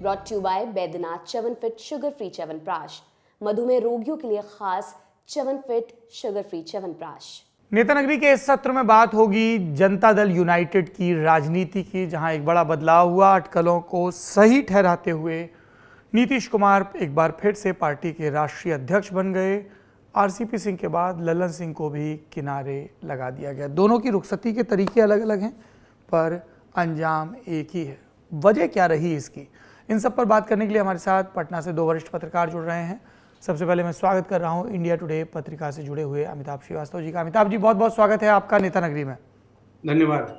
Brought to by Baidyanath Chyawanfit sugar free chyawanprash, मधुमेह रोगियों के लिए खास च्यवनफिट शुगर फ्री च्यवनप्राश। नेता नगरी के इस सत्र में बात होगी जनता दल यूनाइटेड की राजनीति की, जहां एक बड़ा बदलाव हुआ। अटकलों को सही ठहराते हुए नीतीश कुमार एक बार फिर से पार्टी के राष्ट्रीय अध्यक्ष बन गए। आरसीपी सिंह के बाद ललन सिंह को भी किनारे लगा दिया गया। दोनों की रुखसती के तरीके अलग अलग हैं, पर अंजाम एक ही है। वजह क्या रही इसकी, इन सब पर बात करने के लिए हमारे साथ पटना से दो वरिष्ठ पत्रकार जुड़ रहे हैं। सबसे पहले मैं स्वागत कर रहा हूं इंडिया टुडे पत्रिका से जुड़े हुए अमिताभ श्रीवास्तव जी का। अमिताभ जी, बहुत बहुत स्वागत है आपका नेता नगरी में। धन्यवाद।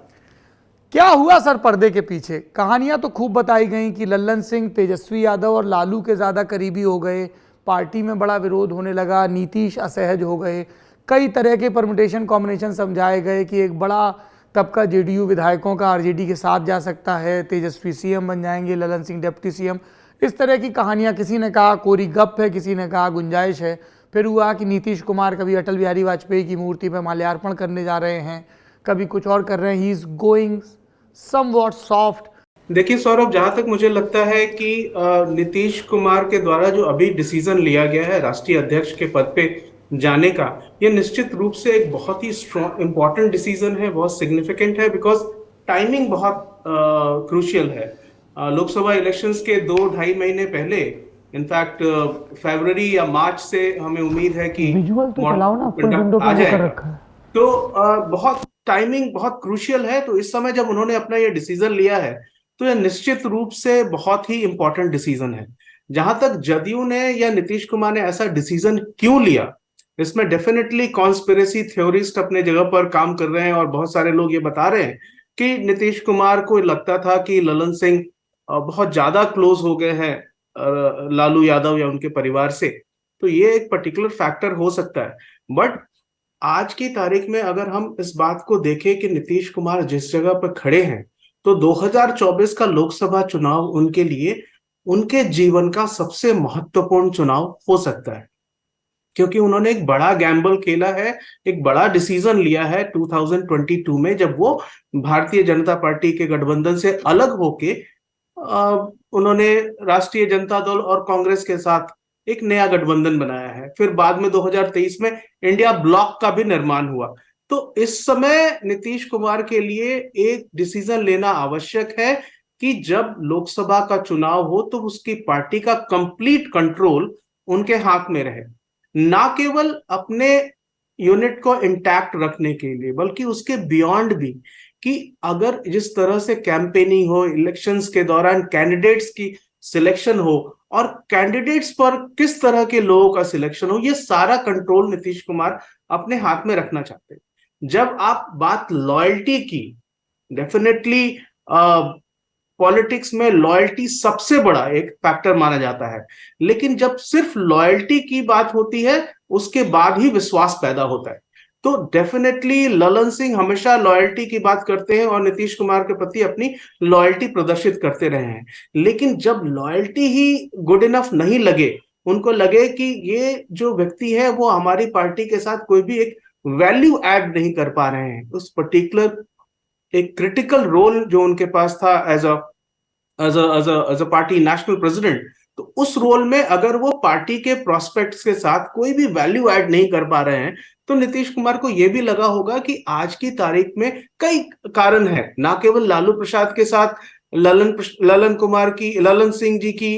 क्या हुआ सर पर्दे के पीछे? कहानियां तो खूब बताई गई कि लल्लन सिंह तेजस्वी यादव और लालू के ज़्यादा करीबी हो गए, पार्टी में बड़ा विरोध होने लगा, नीतीश असहज हो गए, कई तरह के परमुटेशन कॉम्बिनेशन समझाए गए कि एक बड़ा तबका जेडीयू विधायकों का आरजेडी के साथ जा सकता है, तेजस्वी सीएम बन जाएंगे, ललन सिंह डिप्टी सीएम। इस तरह की कहानियां, किसी ने कहा कोरी गप है, किसी ने कहा गुंजाइश है। फिर हुआ कि नीतीश कुमार कभी अटल बिहारी वाजपेयी की मूर्ति पर माल्यार्पण करने जा रहे हैं, कभी कुछ और कर रहे हैं। He is going somewhat soft. देखिए सौरभ, जहां तक मुझे लगता है कि नीतीश कुमार के द्वारा जो अभी डिसीजन लिया गया है राष्ट्रीय अध्यक्ष के पद पे जाने का, ये निश्चित रूप से एक बहुत ही स्ट्रॉन्ग इंपॉर्टेंट डिसीजन है, बहुत सिग्निफिकेंट है, बिकॉज टाइमिंग बहुत क्रूशियल है। लोकसभा इलेक्शंस के 2-2.5 महीने पहले, इनफैक्ट फरवरी या मार्च से हमें उम्मीद है कि आ जाएगा। तो बहुत टाइमिंग बहुत क्रूशियल है। तो इस समय जब उन्होंने अपना ये डिसीजन लिया है, तो यह निश्चित रूप से बहुत ही इंपॉर्टेंट डिसीजन है। जहां तक जदयू ने या नीतीश कुमार ने ऐसा डिसीजन क्यों लिया, इसमें डेफिनेटली कॉन्स्पिरेसी थ्योरिस्ट अपने जगह पर काम कर रहे हैं, और बहुत सारे लोग ये बता रहे हैं कि नीतीश कुमार को लगता था कि ललन सिंह बहुत ज्यादा क्लोज हो गए हैं लालू यादव या उनके परिवार से। तो ये एक पर्टिकुलर फैक्टर हो सकता है। बट आज की तारीख में अगर हम इस बात को देखें कि नीतीश कुमार जिस जगह पर खड़े हैं, तो 2024 का लोकसभा चुनाव उनके लिए उनके जीवन का सबसे महत्वपूर्ण चुनाव हो सकता है, क्योंकि उन्होंने एक बड़ा गैम्बल खेला है, एक बड़ा डिसीजन लिया है 2022 में, जब वो भारतीय जनता पार्टी के गठबंधन से अलग होके उन्होंने राष्ट्रीय जनता दल और कांग्रेस के साथ एक नया गठबंधन बनाया है। फिर बाद में 2023 में इंडिया ब्लॉक का भी निर्माण हुआ। तो इस समय नीतीश कुमार के लिए एक डिसीजन लेना आवश्यक है कि जब लोकसभा का चुनाव हो तो उसकी पार्टी का कंप्लीट कंट्रोल उनके हाथ में रहे, ना केवल अपने यूनिट को इंटैक्ट रखने के लिए, बल्कि उसके बियॉन्ड भी, कि अगर जिस तरह से कैंपेनिंग हो, इलेक्शंस के दौरान कैंडिडेट्स की सिलेक्शन हो और कैंडिडेट्स पर किस तरह के लोगों का सिलेक्शन हो, ये सारा कंट्रोल नीतीश कुमार अपने हाथ में रखना चाहते हैं। जब आप बात लॉयल्टी की, डेफिनेटली पॉलिटिक्स में लॉयल्टी सबसे बड़ा एक फैक्टर माना जाता है, लेकिन जब सिर्फ लॉयल्टी की बात होती है, उसके बाद ही विश्वास पैदा होता है। तो डेफिनेटली ललन सिंह हमेशा लॉयल्टी की बात करते हैं और नीतीश कुमार के प्रति अपनी लॉयल्टी प्रदर्शित करते रहे हैं। लेकिन जब लॉयल्टी ही गुड इनफ नहीं लगे, उनको लगे कि ये जो व्यक्ति है वो हमारी पार्टी के साथ कोई भी एक वैल्यू ऐड नहीं कर पा रहे हैं, उस पर्टिकुलर एक क्रिटिकल रोल जो उनके पास था as a party national president, तो उस रोल में अगर वो पार्टी के प्रोस्पेक्ट्स के साथ कोई भी वैल्यू ऐड नहीं कर पा रहे हैं, तो नीतीश कुमार को यह भी लगा होगा कि आज की तारीख में कई कारण है, ना केवल लालू प्रसाद के साथ ललन सिंह जी की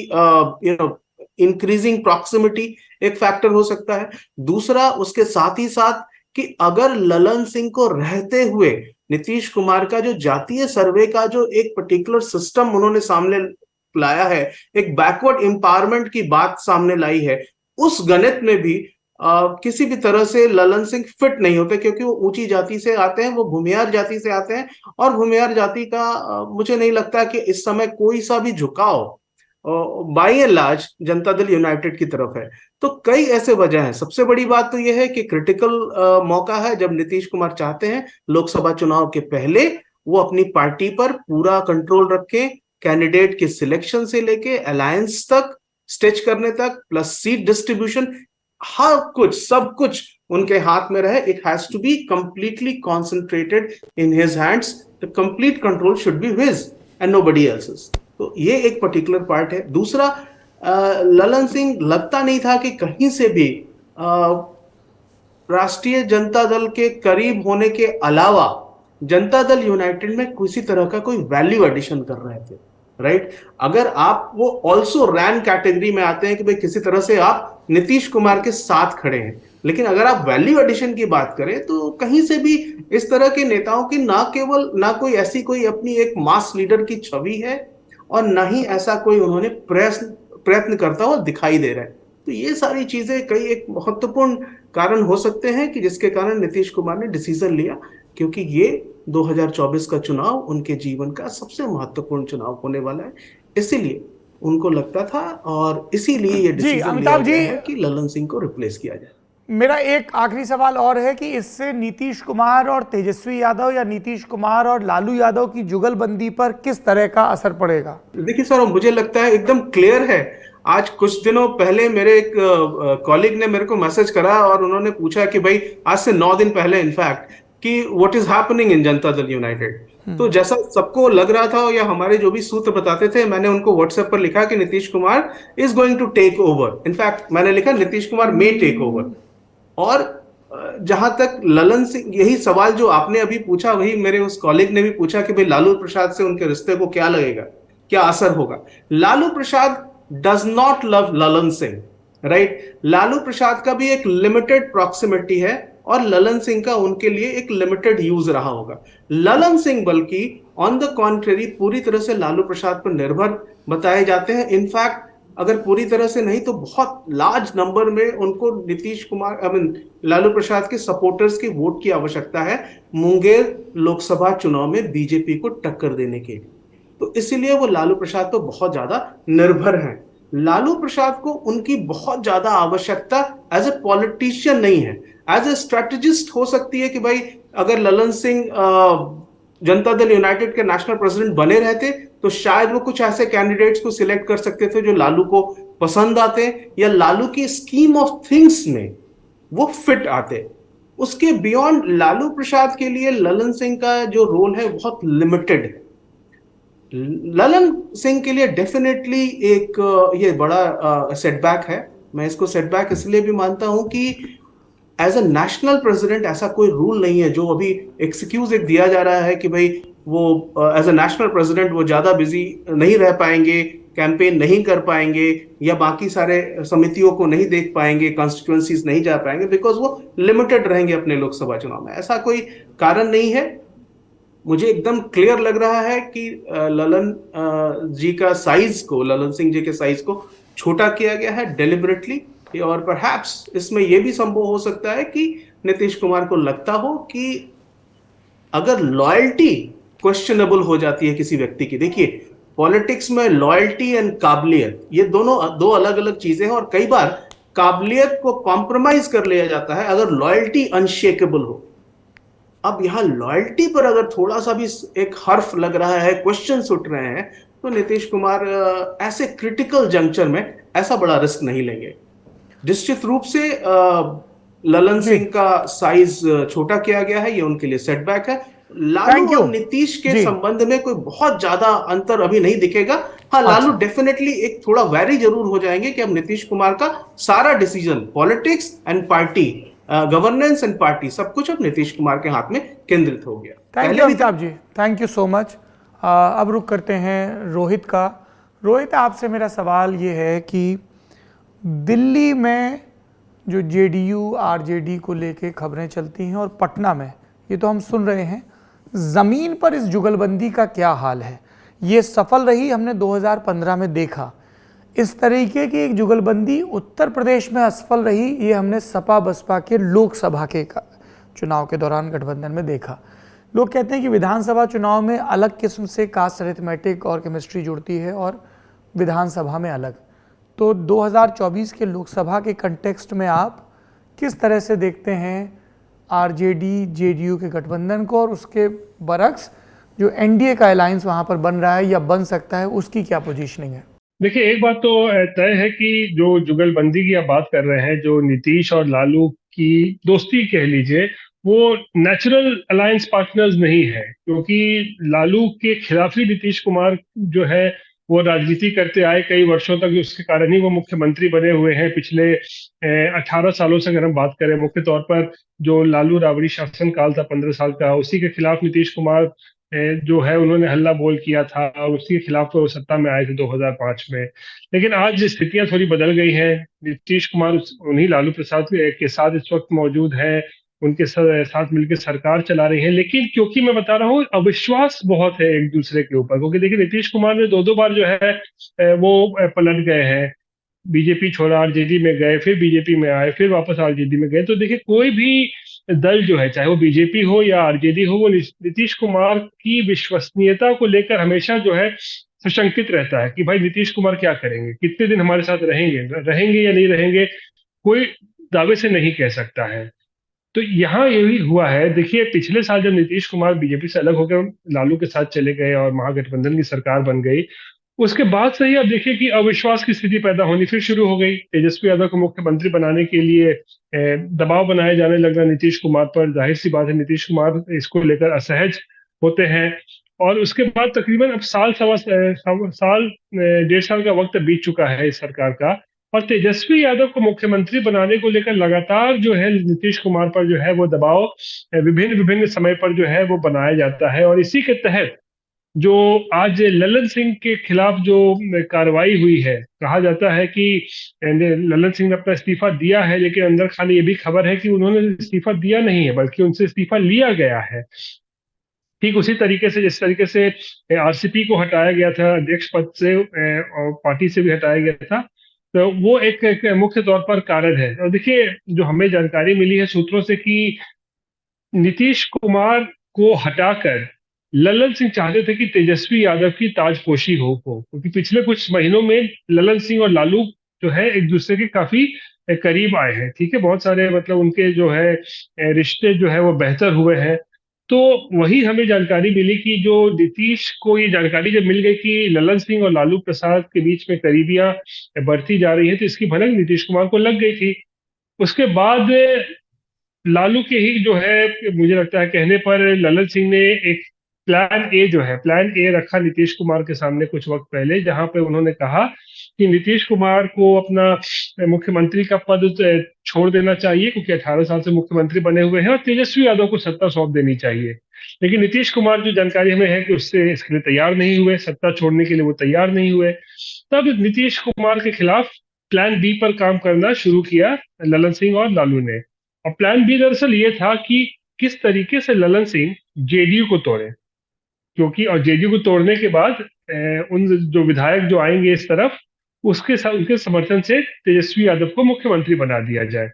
इंक्रीजिंग प्रॉक्सिमिटी एक फैक्टर हो सकता है। दूसरा, उसके साथ ही साथ कि अगर ललन सिंह को रहते हुए नीतीश कुमार का जो जातीय सर्वे का जो एक पर्टिकुलर सिस्टम उन्होंने सामने लाया है, एक बैकवर्ड एम्पावरमेंट की बात सामने लाई है, उस गणित में भी किसी भी तरह से ललन सिंह फिट नहीं होते, क्योंकि वो ऊंची जाति से आते हैं, वो भूमिहार जाति से आते हैं, और भूमिहार जाति का मुझे नहीं लगता कि इस समय कोई सा भी झुकाव bye and large Janata Dal United की तरफ है। तो कई ऐसे वजह हैं। सबसे बड़ी बात तो यह है कि क्रिटिकल मौका है जब नीतीश कुमार चाहते हैं लोकसभा चुनाव के पहले वो अपनी पार्टी पर पूरा कंट्रोल रखें, कैंडिडेट के सिलेक्शन से लेके अलायंस तक, स्टिच करने तक, प्लस सीट डिस्ट्रीब्यूशन, हर कुछ सब कुछ उनके हाथ में रहे। It has to be completely concentrated in his hands. The complete control should be his and nobody else's. तो ये एक पर्टिकुलर पार्ट है। दूसरा, ललन सिंह लगता नहीं था कि कहीं से भी राष्ट्रीय जनता दल के करीब होने के अलावा जनता दल यूनाइटेड में किसी तरह का कोई वैल्यू एडिशन कर रहे थे, राइट। अगर आप वो ऑल्सो रैन कैटेगरी में आते हैं कि भाई किसी तरह से आप नीतीश कुमार के साथ खड़े हैं, लेकिन अगर आप वैल्यू एडिशन की बात करें तो कहीं से भी इस तरह के नेताओं की ना कोई ऐसी कोई अपनी एक मास लीडर की छवि है और ना ही ऐसा कोई उन्होंने प्रयत्न करता हुआ दिखाई दे रहा है। तो ये सारी चीजें कई एक महत्वपूर्ण कारण हो सकते हैं कि जिसके कारण नीतीश कुमार ने डिसीजन लिया, क्योंकि ये 2024 का चुनाव उनके जीवन का सबसे महत्वपूर्ण चुनाव होने वाला है, इसीलिए उनको लगता था और इसीलिए ये डिसीजन लिया अमिताभ जी, गया है कि ललन सिंह को रिप्लेस किया जाए। मेरा एक आखिरी सवाल और है कि इससे नीतीश कुमार और तेजस्वी यादव या नीतीश कुमार और लालू यादव की जुगलबंदी पर किस तरह का असर पड़ेगा? देखिए सर, मुझे लगता है एकदम क्लियर है। आज कुछ दिनों पहले मेरे एक कॉलीग ने मेरे को मैसेज करा और उन्होंने पूछा कि भाई आज से 9 दिन पहले इनफैक्ट कि what is happening in Janata Dal United. तो जैसा सबको लग रहा था या हमारे जो भी सूत्र बताते थे, मैंने उनको व्हाट्सएप पर लिखा कि Nitish Kumar is going to take over. In fact मैंने लिखा Nitish Kumar may take over. और जहां तक ललन सिंह, यही सवाल जो आपने अभी पूछा वही मेरे उस कॉलीग ने भी पूछा कि भाई लालू प्रसाद से उनके रिश्ते को क्या लगेगा, क्या असर होगा। Lalu Prasad does not love Lalan Singh, right. Lalu Prasad का भी एक लिमिटेड प्रॉक्सिमिटी है और ललन सिंह का उनके लिए एक लिमिटेड यूज रहा होगा। ललन सिंह बल्कि ऑन द कॉन्ट्रेरी पूरी तरह से लालू प्रसाद पर निर्भर बताए जाते हैं। इनफैक्ट अगर पूरी तरह से नहीं तो बहुत लार्ज नंबर में उनको नीतीश कुमार लालू प्रसाद के सपोर्टर्स के वोट की आवश्यकता है मुंगेर लोकसभा चुनाव में बीजेपी को टक्कर देने के लिए। तो इसीलिए वो लालू प्रसाद तो बहुत ज्यादा निर्भर हैं। लालू प्रसाद को उनकी बहुत ज्यादा आवश्यकता एज ए पॉलिटिशियन नहीं है, एज ए स्ट्रेटेजिस्ट हो सकती है कि भाई अगर ललन सिंह जनता दल यूनाइटेड के नेशनल प्रेसिडेंट बने रहते तो शायद वो कुछ ऐसे कैंडिडेट्स को सिलेक्ट कर सकते थे जो लालू को पसंद आते या लालू की स्कीम ऑफ थिंग्स में वो फिट आते। उसके बियॉन्ड लालू प्रसाद के लिए ललन सिंह का जो रोल है बहुत लिमिटेड है। ललन सिंह के लिए डेफिनेटली एक ये बड़ा सेटबैक है। मैं इसको सेटबैक इसलिए भी मानता हूं कि एज अ नेशनल प्रेसिडेंट ऐसा कोई रूल नहीं है जो अभी एक्सक्यूज एक दिया जा रहा है कि भाई वो एज अ नेशनल प्रेसिडेंट वो ज्यादा बिजी नहीं रह पाएंगे, कैंपेन नहीं कर पाएंगे या बाकी सारे समितियों को नहीं देख पाएंगे, कॉन्स्टिट्यूएंसीज नहीं जा पाएंगे बिकॉज वो लिमिटेड रहेंगे अपने लोकसभा चुनाव में। ऐसा कोई कारण नहीं है। मुझे एकदम क्लियर लग रहा है कि ललन सिंह जी के साइज को छोटा किया गया है डेलिबरेटली, और परहैप्स इसमें यह भी संभव हो सकता है कि नीतीश कुमार को लगता हो कि अगर लॉयल्टी क्वेश्चनेबल हो जाती है किसी व्यक्ति की, देखिए पॉलिटिक्स में लॉयल्टी एंड काबिलियत ये दोनों दो अलग अलग चीजें हैं और कई बार काबिलियत को कॉम्प्रोमाइज कर लिया जाता है अगर लॉयल्टी अनशेकेबल हो। अब यहां लॉयल्टी पर अगर थोड़ा सा भी एक हर्फ लग रहा है, क्वेश्चन उठ रहे हैं, तो नीतीश कुमार ऐसे क्रिटिकल जंक्चर में ऐसा बड़ा रिस्क नहीं लेंगे। निश्चित रूप से ललन सिंह का साइज छोटा किया गया है, ये उनके लिए सेटबैक है। लालू और नीतीश के संबंध में कोई बहुत ज्यादा अंतर अभी नहीं दिखेगा। हाँ, लालू डेफिनेटली एक थोड़ा वैरी जरूर हो जाएंगे कि अब नीतीश कुमार का सारा decision politics and party governance and party सब कुछ अब नीतीश कुमार के हाथ में केंद्रित हो गया। Thank you Amitabh ji, thank you so much. अब रुक करते हैं रोहित का। रोहित, आपसे मेरा सवाल ये है कि दिल्ली में जो जेडीयू आरजेडी को लेके खबरें चलती हैं और पटना में ये तो हम सुन रहे हैं, ज़मीन पर इस जुगलबंदी का क्या हाल है? ये सफल रही, हमने 2015 में देखा। इस तरीके की एक जुगलबंदी उत्तर प्रदेश में असफल रही, ये हमने सपा बसपा के लोकसभा के चुनाव के दौरान गठबंधन में देखा। लोग कहते हैं कि विधानसभा चुनाव में अलग किस्म से कास्ट अरिथमेटिक और केमिस्ट्री जुड़ती है और विधानसभा में अलग। तो 2024 के लोकसभा के कंटेक्स्ट में आप किस तरह से देखते हैं आरजेडी जेडीयू के गठबंधन को, और उसके बरक्स जो एनडीए का अलायंस वहां पर बन रहा है या बन सकता है, उसकी क्या पोजीशनिंग है? देखिए, एक बात तो तय है कि जो जुगलबंदी की आप बात कर रहे हैं, जो नीतीश और लालू की दोस्ती कह लीजिए, वो नेचुरल अलायंस पार्टनर्स नहीं है, क्योंकि लालू के खिलाफ ही नीतीश कुमार जो है वो राजनीति करते आए कई वर्षों तक, उसके कारण ही वो मुख्यमंत्री बने हुए हैं पिछले 18 सालों से। अगर हम बात करें मुख्य तौर पर जो लालू राबड़ी शासन काल था 15 साल का, उसी के खिलाफ नीतीश कुमार जो है उन्होंने हल्ला बोल किया था और उसी के खिलाफ वो सत्ता में आए थे 2005 में। लेकिन आज स्थितियां थोड़ी बदल गई हैं। नीतीश कुमार उन्हीं लालू प्रसाद के साथ इस वक्त मौजूद है, उनके साथ मिलकर सरकार चला रही है। लेकिन क्योंकि मैं बता रहा हूँ अविश्वास बहुत है एक दूसरे के ऊपर, क्योंकि देखिए नीतीश कुमार ने दो दो बार जो है वो पलट गए हैं। बीजेपी छोड़ा, आरजेडी में गए, फिर बीजेपी में आए, फिर वापस आरजेडी में गए। तो देखिए कोई भी दल जो है, चाहे वो बीजेपी हो या आरजेडी हो, वो नीतीश कुमार की विश्वसनीयता को लेकर हमेशा जो है सशंकित रहता है कि भाई नीतीश कुमार क्या करेंगे, कितने दिन हमारे साथ रहेंगे, रहेंगे या नहीं रहेंगे, कोई दावे से नहीं कह सकता है। तो यहाँ यही हुआ है। देखिए पिछले साल जब नीतीश कुमार बीजेपी से अलग होकर लालू के साथ चले गए और महागठबंधन की सरकार बन गई, उसके बाद से ही अब देखिए कि अविश्वास की स्थिति पैदा होनी फिर शुरू हो गई। तेजस्वी यादव को मुख्यमंत्री बनाने के लिए दबाव बनाए जाने लगा नीतीश कुमार पर। जाहिर सी बात है नीतीश कुमार इसको लेकर असहज होते हैं। और उसके बाद तकरीबन अब साल 1.5 साल का वक्त बीत चुका है इस सरकार का, और तेजस्वी यादव को मुख्यमंत्री बनाने को लेकर लगातार जो है नीतीश कुमार पर जो है वो दबाव विभिन्न विभिन्न समय पर जो है वो बनाया जाता है। और इसी के तहत जो आज ललन सिंह के खिलाफ जो कार्रवाई हुई है, कहा जाता है कि ललन सिंह ने अपना इस्तीफा दिया है, लेकिन अंदर खाली ये भी खबर है कि उन्होंने इस्तीफा दिया नहीं है, बल्कि उनसे इस्तीफा लिया गया है। ठीक उसी तरीके से जिस तरीके से आरसीपी को हटाया गया था अध्यक्ष पद से और पार्टी से भी हटाया गया था, तो वो एक मुख्य तौर पर कारण है। और देखिए जो हमें जानकारी मिली है सूत्रों से कि नीतीश कुमार को हटाकर ललन सिंह चाहते थे कि तेजस्वी यादव की ताजपोशी हो, क्योंकि पिछले कुछ महीनों में ललन सिंह और लालू जो है एक दूसरे के काफी करीब आए हैं। ठीक है, बहुत सारे मतलब उनके जो है रिश्ते जो है वो बेहतर हुए हैं। तो वही हमें जानकारी मिली कि जो नीतीश को ये जानकारी जब मिल गई कि ललन सिंह और लालू प्रसाद के बीच में करीबियां बढ़ती जा रही है, तो इसकी भनक नीतीश कुमार को लग गई थी। उसके बाद लालू के ही जो है मुझे लगता है कहने पर ललन सिंह ने एक प्लान ए रखा नीतीश कुमार के सामने कुछ वक्त पहले, जहां पे उन्होंने कहा कि नीतीश कुमार को अपना मुख्यमंत्री का पद छोड़ देना चाहिए, क्योंकि 18 साल से मुख्यमंत्री बने हुए हैं, और तेजस्वी यादव को सत्ता सौंप देनी चाहिए। लेकिन नीतीश कुमार जो जानकारी हमें है कि उससे इसके लिए तैयार नहीं हुए, सत्ता छोड़ने के लिए वो तैयार नहीं हुए। तब नीतीश कुमार के खिलाफ प्लान बी पर काम करना शुरू किया ललन सिंह और लालू ने। और प्लान बी दरअसल ये था कि किस तरीके से ललन सिंह जेडीयू को तोड़े, क्योंकि और जेडीयू को तोड़ने के बाद उन जो विधायक जो आएंगे इस तरफ, उसके साथ उनके समर्थन से तेजस्वी यादव को मुख्यमंत्री बना दिया जाए।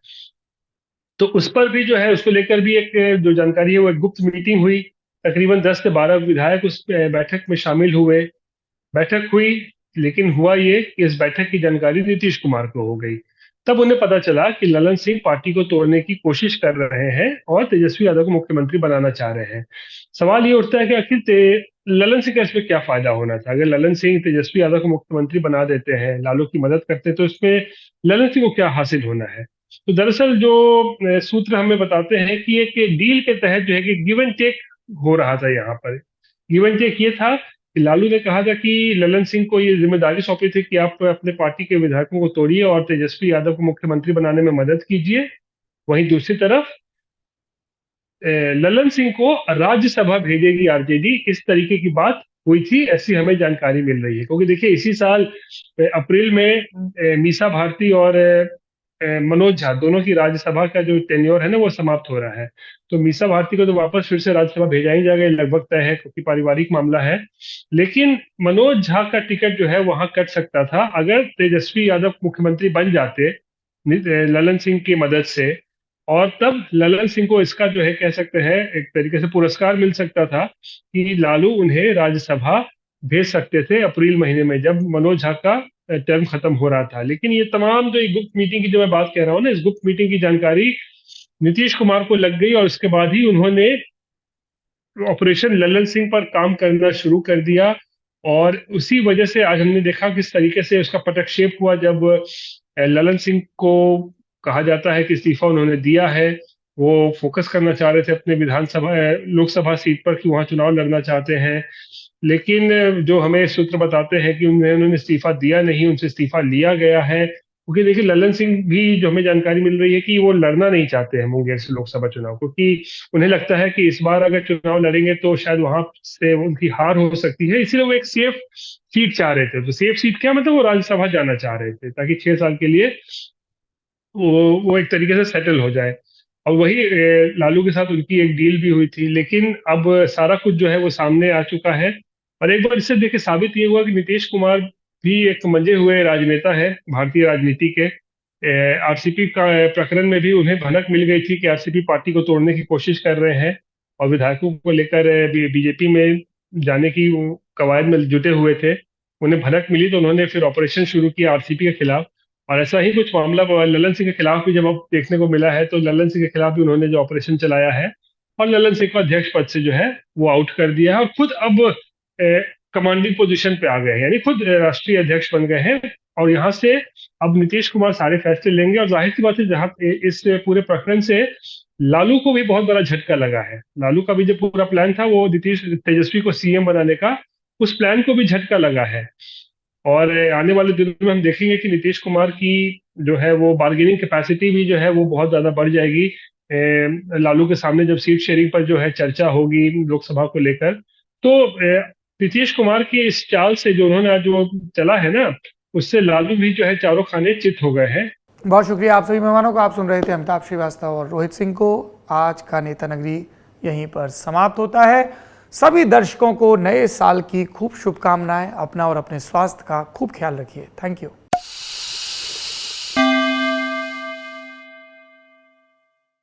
तो उस पर भी जो है उसको लेकर भी एक जो जानकारी है वो एक गुप्त मीटिंग हुई। तकरीबन 10 से 12 विधायक उस बैठक में शामिल हुए। बैठक हुई, लेकिन हुआ ये कि इस बैठक की जानकारी नीतीश कुमार को हो गई। तब उन्हें पता चला कि ललन सिंह पार्टी को तोड़ने की कोशिश कर रहे हैं और तेजस्वी यादव को मुख्यमंत्री बनाना चाह रहे हैं। सवाल ये उठता है कि आखिर ललन सिंह का इसमें क्या फायदा होना था? अगर ललन सिंह तेजस्वी यादव को मुख्यमंत्री बना देते हैं, लालू की मदद करते हैं, तो इसमें ललन सिंह को क्या हासिल होना है? तो दरअसल जो सूत्र हमें बताते हैं कि एक डील के तहत जो है कि गिव एंड टेक हो रहा था यहाँ पर। गिव एंड टेक ये था कि लालू ने कहा था कि ललन सिंह को ये जिम्मेदारी सौंपी थी कि आप अपने पार्टी के विधायकों को तोड़िए और तेजस्वी यादव को मुख्यमंत्री बनाने में मदद कीजिए। वहीं दूसरी तरफ ललन सिंह को राज्यसभा भेजेगी आरजेडी, इस तरीके की बात हुई थी, ऐसी हमें जानकारी मिल रही है। क्योंकि देखिए इसी साल अप्रैल में मीसा भारती और मनोज झा दोनों की राज्यसभा का जो टेन्योर है ना वो समाप्त हो रहा है। तो मीसा भारती को तो वापस फिर से राज्यसभा भेजा ही जाएगा, लगभग तय है, क्योंकि पारिवारिक मामला है। लेकिन मनोज झा का टिकट जो है वहां कट सकता था अगर तेजस्वी यादव मुख्यमंत्री बन जाते ललन सिंह की मदद से। और तब ललन सिंह को इसका जो है कह सकते हैं एक तरीके से पुरस्कार मिल सकता था कि लालू उन्हें राज्यसभा भेज सकते थे अप्रैल महीने में, जब मनोज झा का टर्म खत्म हो रहा था। लेकिन ये तमाम जो गुप्त मीटिंग की जो मैं बात कह रहा हूँ ना, इस गुप्त मीटिंग की जानकारी नीतीश कुमार को लग गई और उसके बाद ही उन्होंने ऑपरेशन ललन सिंह पर काम करना शुरू कर दिया। और उसी वजह से आज हमने देखा किस तरीके से उसका पटक्षेप हुआ, जब ललन सिंह को कहा जाता है कि इस्तीफा उन्होंने दिया है। वो फोकस करना चाह रहे थे अपने विधानसभा लोकसभा सीट पर कि वहां चुनाव लड़ना चाहते हैं। लेकिन जो हमें सूत्र बताते हैं कि उन्होंने इस्तीफा दिया नहीं, उनसे इस्तीफा लिया गया है, क्योंकि देखिए लल्लन सिंह भी जो हमें जानकारी मिल रही है कि वो लड़ना नहीं चाहते हैं मुंगेर से लोकसभा चुनाव, क्योंकि उन्हें लगता है कि इस बार अगर चुनाव लड़ेंगे तो शायद वहां से उनकी हार हो सकती है, इसलिए वो एक सेफ सीट चाह रहे थे। तो सेफ सीट क्या मतलब, वो राज्यसभा जाना चाह रहे थे ताकि 6 साल के लिए वो एक तरीके से सेटल हो जाए। और वही लालू के साथ उनकी एक डील भी हुई थी, लेकिन अब सारा कुछ जो है वो सामने आ चुका है। और एक बार इससे देखिए साबित ये हुआ कि नीतीश कुमार भी एक मंजे हुए राजनेता है भारतीय राजनीति के। आरसीपी का प्रकरण में भी उन्हें भनक मिल गई थी कि आरसीपी पार्टी को तोड़ने की कोशिश कर रहे हैं, और विधायकों को लेकर बीजेपी में जाने की कवायद में जुटे हुए थे। उन्हें भनक मिली तो उन्होंने फिर ऑपरेशन शुरू किया आरसीपी के खिलाफ, और ऐसा ही कुछ मामला लल्लन सिंह के खिलाफ भी जब अब देखने को मिला है, तो लल्लन सिंह के खिलाफ भी उन्होंने जो ऑपरेशन चलाया है और लल्लन सिंह को अध्यक्ष पद से जो है वो आउट कर दिया है, और खुद अब कमांडिंग पोजीशन पे आ गए हैं, यानी खुद राष्ट्रीय अध्यक्ष बन गए हैं। और यहाँ से अब नीतीश कुमार सारे फैसले लेंगे, और जाहिर सी बात है जहाँ इस पूरे प्रकरण से लालू को भी बहुत बड़ा झटका लगा है। लालू का भी जो पूरा प्लान था वो नीतीश तेजस्वी को सीएम बनाने का, उस प्लान को भी झटका लगा है। और आने वाले दिनों में हम देखेंगे कि नीतीश कुमार की जो है वो बार्गेनिंग कैपेसिटी भी जो है वो बहुत ज्यादा बढ़ जाएगी लालू के सामने, जब सीट शेयरिंग पर जो है चर्चा होगी लोकसभा को लेकर। तो नीतीश कुमार की इस चाल से जो उन्होंने आज जो चला है ना, उससे लालू भी जो है चारों खाने चित हो गए हैं। बहुत शुक्रिया आप सभी मेहमानों को। आप सुन रहे थे अमिताभ श्रीवास्तव और रोहित सिंह को। आज का नेता नगरी यहीं पर समाप्त होता है। सभी दर्शकों को नए साल की खूब शुभकामनाएं। अपना और अपने स्वास्थ्य का खूब ख्याल रखिए। Thank you.